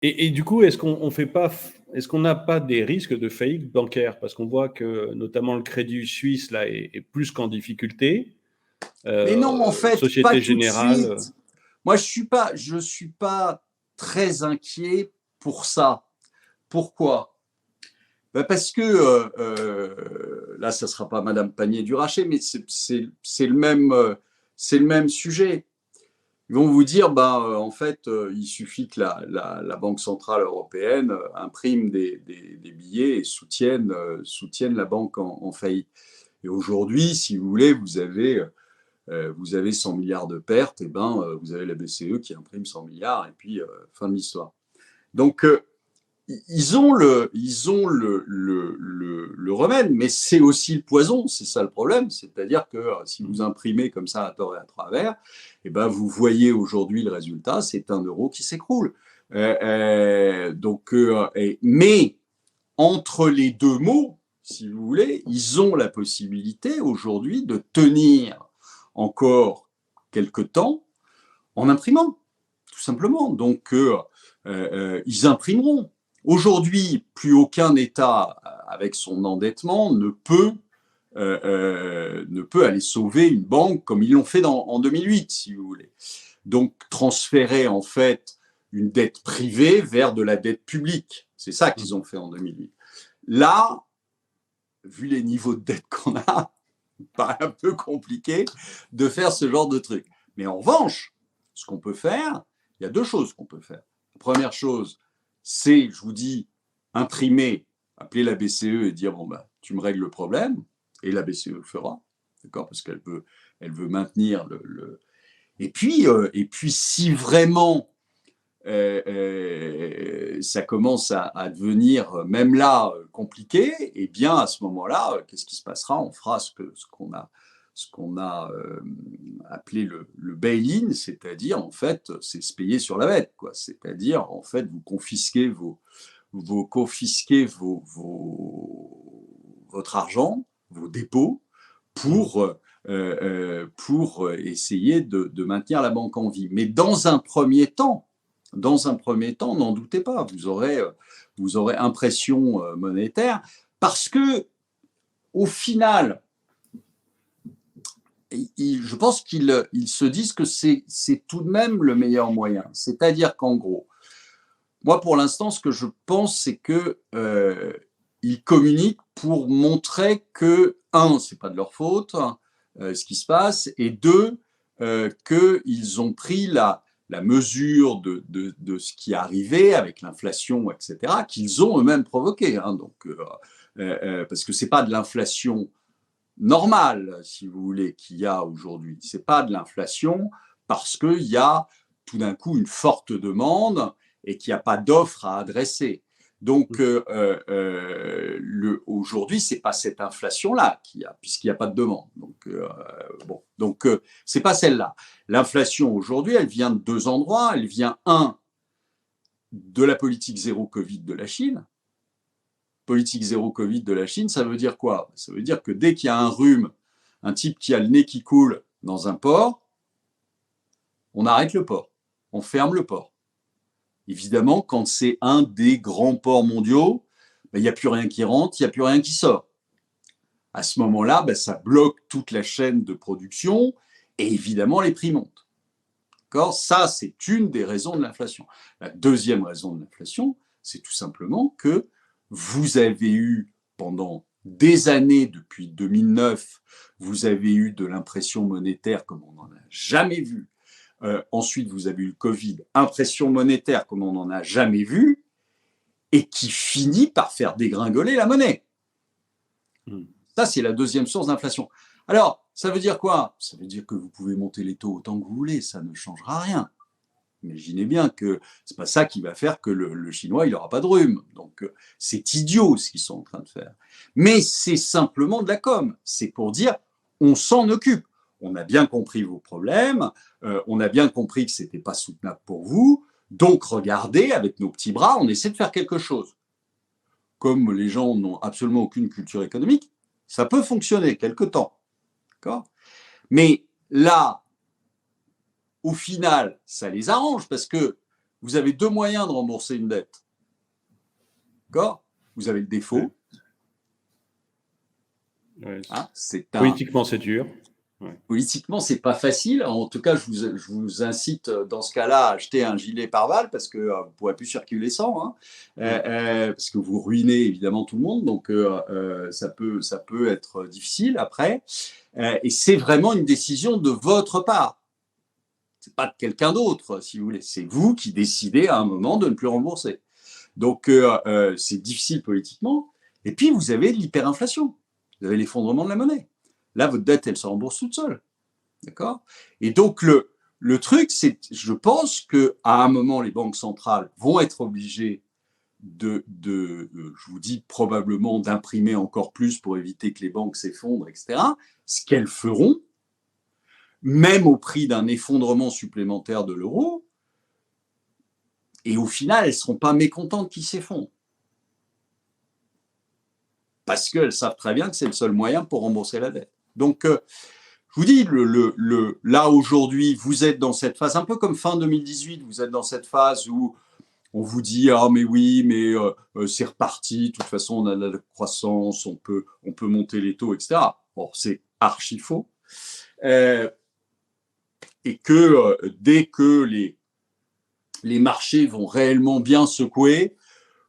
Et du coup, est-ce qu'on n'a pas des risques de faillite bancaire? Parce qu'on voit que notamment le Crédit Suisse là est plus qu'en difficulté. Mais non, en fait, pas Société tout de Générale. suite. Moi, je suis pas très inquiet pour ça. Pourquoi? Ben parce que là, ça sera pas Madame Panier du Rachet, mais c'est le même sujet. Ils vont vous dire, en fait, il suffit que la Banque centrale européenne imprime des billets et soutienne la banque en faillite. Et aujourd'hui, si vous voulez, vous avez 100 milliards de pertes, et vous avez la BCE qui imprime 100 milliards, et puis fin de l'histoire. Donc, ils ont le remède, mais c'est aussi le poison, c'est ça le problème. C'est-à-dire que si vous imprimez comme ça à tort et à travers, vous voyez aujourd'hui le résultat, c'est un euro qui s'écroule. Mais entre les deux mots, si vous voulez, ils ont la possibilité aujourd'hui de tenir encore quelque temps en imprimant, tout simplement. Donc, ils imprimeront. Aujourd'hui, plus aucun État, avec son endettement, ne peut aller sauver une banque comme ils l'ont fait en 2008, si vous voulez. Donc, transférer en fait une dette privée vers de la dette publique. C'est ça qu'ils ont fait en 2008. Là, vu les niveaux de dette qu'on a, il paraît un peu compliqué de faire ce genre de truc. Mais en revanche, ce qu'on peut faire, il y a deux choses qu'on peut faire. La première chose, c'est, je vous dis, imprimer, appeler la BCE et dire, tu me règles le problème, et la BCE le fera, d'accord, parce qu'elle veut maintenir Et puis, si vraiment ça commence à devenir, même là, compliqué, et bien à ce moment-là, qu'est-ce qui se passera? On fera ce qu'on a appelé le bail-in, c'est-à-dire en fait, c'est se payer sur la bête, quoi. C'est-à-dire en fait, vous confisquez votre argent, vos dépôts, pour essayer de maintenir la banque en vie. Mais dans un premier temps, n'en doutez pas, vous aurez impression monétaire, parce que au final, je pense qu'ils se disent que c'est tout de même le meilleur moyen. C'est-à-dire qu'en gros, moi pour l'instant, ce que je pense, c'est que ils communiquent pour montrer que, un, c'est pas de leur faute, ce qui se passe, et deux, qu'ils ont pris la mesure de ce qui arrivait avec l'inflation, etc., qu'ils ont eux-mêmes provoqué. Parce que c'est pas de l'inflation normale, si vous voulez, qu'il y a aujourd'hui. C'est pas de l'inflation parce qu'il y a tout d'un coup une forte demande et qu'il n'y a pas d'offre à adresser. Donc aujourd'hui, c'est pas cette inflation-là qu'il y a, puisqu'il n'y a pas de demande. Donc c'est pas celle-là. L'inflation aujourd'hui, elle vient de deux endroits. Elle vient de la politique zéro Covid de la Chine. Politique zéro Covid de la Chine, ça veut dire quoi? Ça veut dire que dès qu'il y a un rhume, un type qui a le nez qui coule dans un port, on arrête le port, on ferme le port. Évidemment, quand c'est un des grands ports mondiaux, il n'y a plus rien qui rentre, il n'y a plus rien qui sort. À ce moment-là, ça bloque toute la chaîne de production et évidemment, les prix montent. D'accord? Ça, c'est une des raisons de l'inflation. La deuxième raison de l'inflation, c'est tout simplement que vous avez eu pendant des années, depuis 2009, vous avez eu de l'impression monétaire comme on n'en a jamais vu. Ensuite, vous avez eu le Covid, impression monétaire comme on n'en a jamais vu, et qui finit par faire dégringoler la monnaie. Ça, c'est la deuxième source d'inflation. Alors, ça veut dire quoi? Ça veut dire que vous pouvez monter les taux autant que vous voulez, ça ne changera rien. Imaginez bien que c'est pas ça qui va faire que le Chinois, il n'aura pas de rhume. Donc, c'est idiot ce qu'ils sont en train de faire. Mais c'est simplement de la com. C'est pour dire, on s'en occupe. On a bien compris vos problèmes, on a bien compris que c'était pas soutenable pour vous. Donc, regardez, avec nos petits bras, on essaie de faire quelque chose. Comme les gens n'ont absolument aucune culture économique, ça peut fonctionner quelque temps. D'accord? Mais là, au final, ça les arrange parce que vous avez deux moyens de rembourser une dette. D'accord ? Vous avez le défaut. Ouais. Hein, Politiquement, c'est dur. Ouais. Politiquement, c'est pas facile. En tout cas, je vous incite dans ce cas-là à acheter un gilet pare-balles parce que vous ne pourrez plus circuler sans, hein, parce que vous ruinez évidemment tout le monde. Donc, ça peut être difficile après. Et c'est vraiment une décision de votre part. C'est pas de quelqu'un d'autre, si vous voulez. C'est vous qui décidez à un moment de ne plus rembourser. Donc, c'est difficile politiquement. Et puis, vous avez l'hyperinflation. Vous avez l'effondrement de la monnaie. Là, votre dette, elle se rembourse toute seule. D'accord ? Et donc, le truc, c'est, je pense qu'à un moment, les banques centrales vont être obligées je vous dis probablement d'imprimer encore plus pour éviter que les banques s'effondrent, etc. Ce qu'elles feront, même au prix d'un effondrement supplémentaire de l'euro, et au final, elles ne seront pas mécontentes qu'ils s'effondrent. Parce qu'elles savent très bien que c'est le seul moyen pour rembourser la dette. Donc, je vous dis, là aujourd'hui, vous êtes dans cette phase, un peu comme fin 2018, vous êtes dans cette phase où on vous dit ah mais oui, mais c'est reparti, de toute façon on a de la croissance, on peut monter les taux, etc. Bon, c'est archi faux. Et que dès que les marchés vont réellement bien secouer,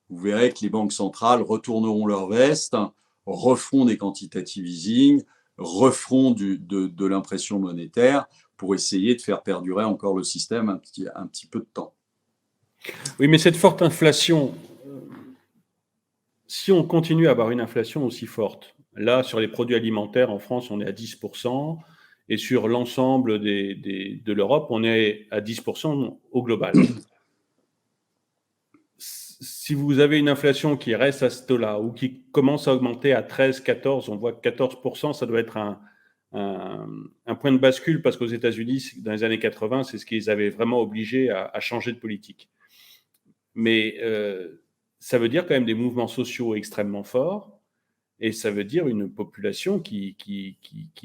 vous verrez que les banques centrales retourneront leur veste, referont des quantitative easing, referont de l'impression monétaire pour essayer de faire perdurer encore le système un petit peu de temps. Oui, mais cette forte inflation, si on continue à avoir une inflation aussi forte, là, sur les produits alimentaires, en France, on est à 10%, et sur l'ensemble de l'Europe, on est à 10% au global. Si vous avez une inflation qui reste à ce taux-là, ou qui commence à augmenter à 13, 14, on voit que 14%, ça doit être un point de bascule, parce qu'aux États-Unis, dans les années 80, c'est ce qu'ils avaient vraiment obligé à changer de politique. Mais ça veut dire quand même des mouvements sociaux extrêmement forts, et ça veut dire une population qui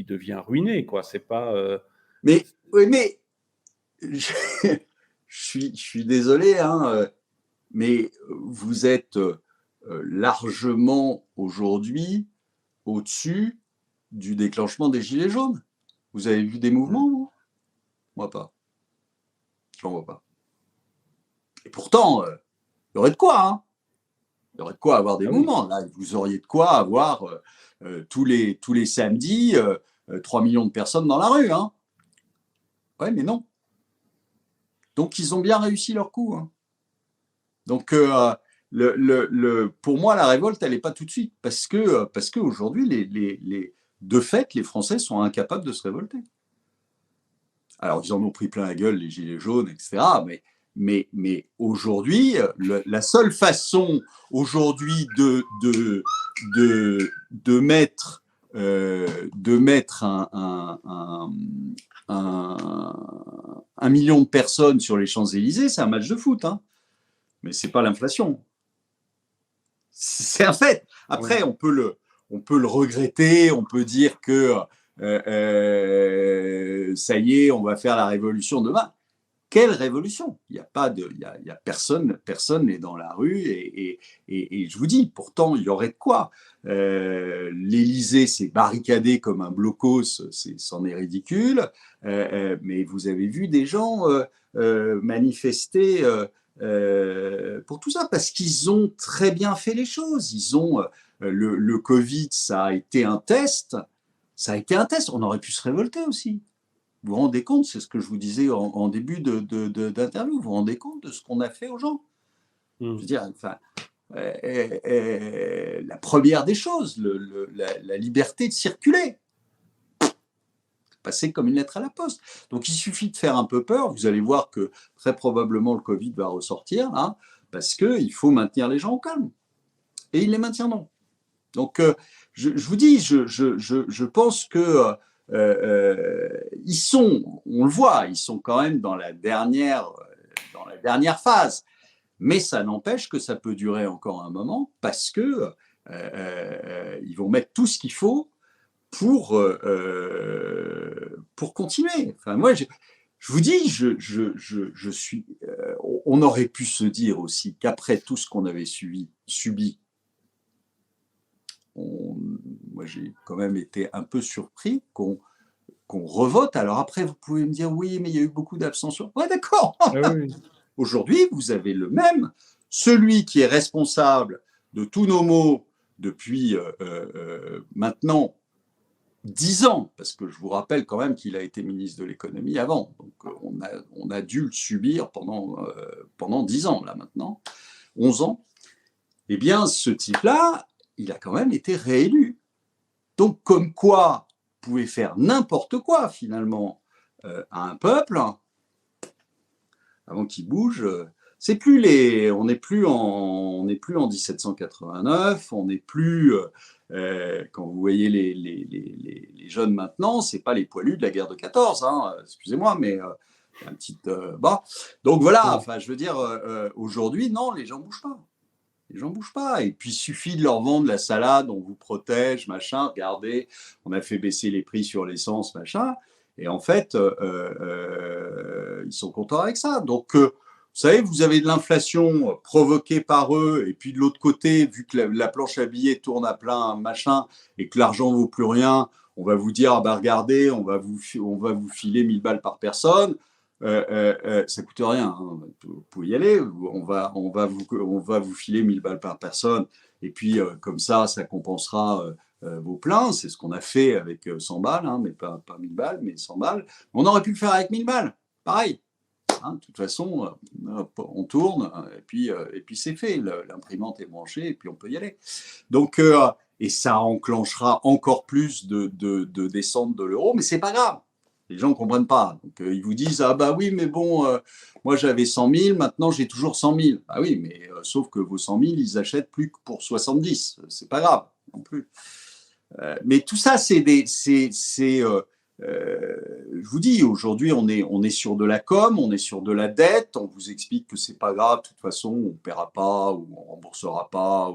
devient ruinée, quoi. C'est pas. Mais oui, mais je suis désolé, hein, mais vous êtes largement aujourd'hui au-dessus du déclenchement des Gilets jaunes. Vous avez vu des mouvements, vous ? Moi pas. J'en vois pas. Et pourtant, il y aurait de quoi, hein. Il y aurait de quoi avoir des mouvements. Là, vous auriez de quoi avoir tous les samedis 3 millions de personnes dans la rue, hein. Ouais, mais non. Donc, ils ont bien réussi leur coup, hein. Donc, pour moi, la révolte, elle n'est pas tout de suite, parce qu'aujourd'hui, de fait, les Français sont incapables de se révolter. Alors, ils en ont pris plein la gueule, les gilets jaunes, etc. Mais aujourd'hui, la seule façon aujourd'hui de mettre un million de personnes sur les Champs-Élysées, c'est un match de foot, hein. Mais c'est pas l'inflation. C'est un fait. Après, on peut le regretter, on peut dire que ça y est, on va faire la révolution demain. Quelle révolution ? Il y a personne n'est dans la rue et je vous dis, pourtant il y aurait de quoi. L'Élysée s'est barricadé comme un blocos, c'en est ridicule. Mais vous avez vu des gens manifester pour tout ça parce qu'ils ont très bien fait les choses. Ils ont le Covid, ça a été un test. Ça a été un test. On aurait pu se révolter aussi. Vous vous rendez compte, c'est ce que je vous disais en début d'interview, vous vous rendez compte de ce qu'on a fait aux gens ? Je veux dire, enfin, la première des choses, la liberté de circuler, passer comme une lettre à la poste. Donc il suffit de faire un peu peur, vous allez voir que très probablement le Covid va ressortir, hein, parce qu'il faut maintenir les gens au calme. Et ils les maintiendront. Donc je vous dis, je pense que ils sont, on le voit, ils sont quand même dans la dernière phase. Mais ça n'empêche que ça peut durer encore un moment parce que ils vont mettre tout ce qu'il faut pour continuer. Enfin, moi, je vous dis, je suis. on aurait pu se dire aussi qu'après tout ce qu'on avait subi, moi j'ai quand même été un peu surpris qu'on revote. Alors après, vous pouvez me dire, oui, mais il y a eu beaucoup d'abstention. Ouais, d'accord. Ah oui. Aujourd'hui, vous avez le même. Celui qui est responsable de tous nos maux depuis maintenant 10 ans, parce que je vous rappelle quand même qu'il a été ministre de l'économie avant. Donc on a dû le subir pendant 10 ans, là maintenant, 11 ans. Eh bien, ce type-là, il a quand même été réélu. Donc, comme quoi, vous pouvez faire n'importe quoi, finalement, à un peuple, avant qu'il bouge. C'est plus on n'est plus en 1789, on n'est plus, quand vous voyez les jeunes maintenant, c'est pas les poilus de la guerre de 14, hein, excusez-moi, mais un petit bas. Donc voilà, enfin, je veux dire, aujourd'hui, non, les gens bougent pas. Les gens bougent pas. Et puis, il suffit de leur vendre la salade, on vous protège, machin. Regardez, on a fait baisser les prix sur l'essence, machin. Et en fait, ils sont contents avec ça. Donc, vous savez, vous avez de l'inflation provoquée par eux. Et puis, de l'autre côté, vu que la planche à billets tourne à plein, machin, et que l'argent ne vaut plus rien, on va vous dire, ah bah, regardez, on va vous filer 1000 balles par personne. Ça coûte rien, hein. Vous pouvez y aller, on va vous filer 1000 balles par personne, et puis comme ça compensera vos pleins. C'est ce qu'on a fait avec 100 balles, hein, mais pas 1000 balles, mais 100 balles. On aurait pu le faire avec 1000 balles, pareil. Hein, de toute façon, on tourne, et puis c'est fait, l'imprimante est branchée, et puis on peut y aller. Donc, et ça enclenchera encore plus de descente de l'euro, mais c'est pas grave. Les gens ne comprennent pas. Donc, ils vous disent, ah bah oui, mais bon, moi j'avais 100 000, maintenant j'ai toujours 100 000. Ah oui, mais sauf que vos 100 000, ils achètent plus que pour 70. C'est pas grave non plus. Mais tout ça, je vous dis, aujourd'hui, on est sur de la com, on est sur de la dette. On vous explique que c'est pas grave, de toute façon, on ne paiera pas ou on remboursera pas,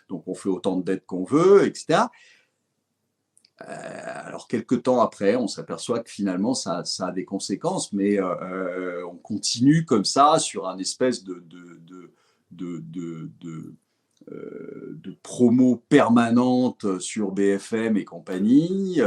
donc on fait autant de dettes qu'on veut, etc. Alors, quelques temps après, on s'aperçoit que finalement, ça a des conséquences, mais on continue comme ça sur un espèce de promo permanente sur BFM et compagnie,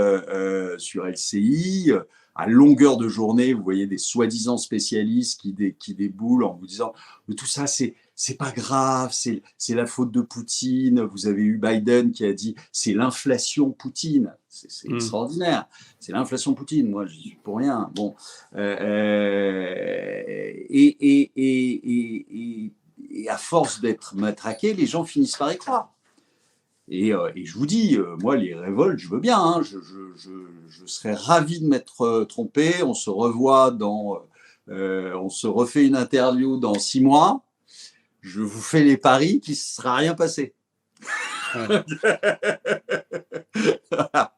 sur LCI. À longueur de journée, vous voyez des soi-disant spécialistes qui déboulent en vous disant « Mais tout ça, c'est pas grave, c'est la faute de Poutine. » Vous avez eu Biden qui a dit « C'est l'inflation Poutine. » C'est extraordinaire. C'est l'inflation Poutine. Moi, je suis pour rien. Bon. Et à force d'être matraqués, les gens finissent par y croire. Et je vous dis, moi, les révoltes, je veux bien. Hein, je serais ravi de m'être trompé. On se revoit on se refait une interview dans 6 mois. Je vous fais les paris qu'il ne sera rien passé. Ouais. Voilà.